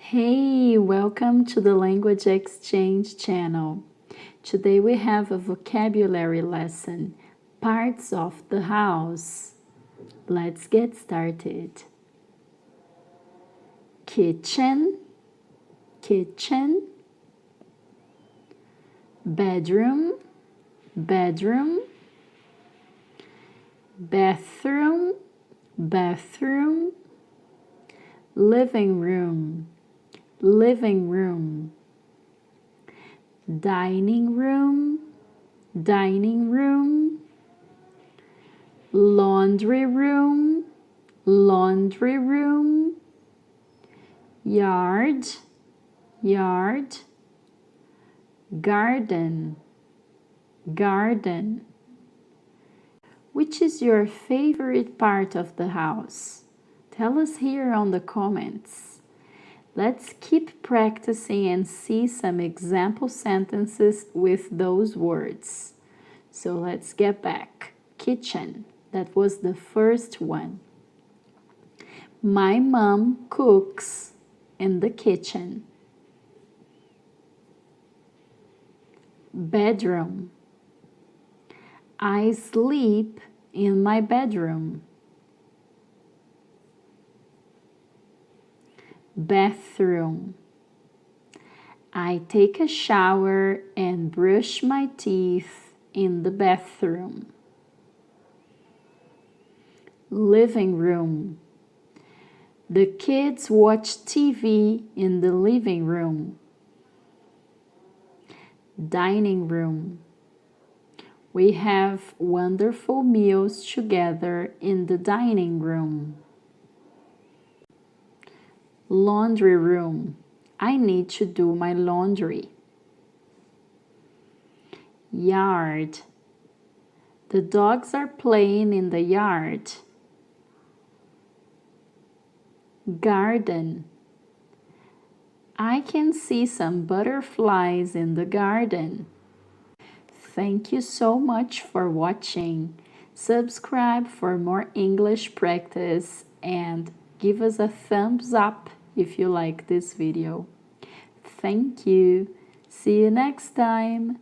Hey, welcome to the Language Exchange channel. Today we have a vocabulary lesson, parts of the house. Let's get started. Kitchen, kitchen. Bedroom, bedroom. Bathroom, bathroom. Living room, living room. Dining room, dining room. Laundry room, laundry room. Yard, yard. Garden, garden. Which is your favorite part of the house? Tell us here on the comments. Let's keep practicing and see some example sentences with those words. So let's get back. Kitchen, that was the first one. My mom cooks in the kitchen. Bedroom. I sleep in my bedroom. Bathroom. I take a shower and brush my teeth in the bathroom. Living room. The kids watch TV in the living room. Dining room. We have wonderful meals together in the dining room. Laundry room. I need to do my laundry. Yard. The dogs are playing in the yard. Garden. I can see some butterflies in the garden. Thank you so much for watching. Subscribe for more English practice and give us a thumbs up if you like this video. Thank you. See you next time.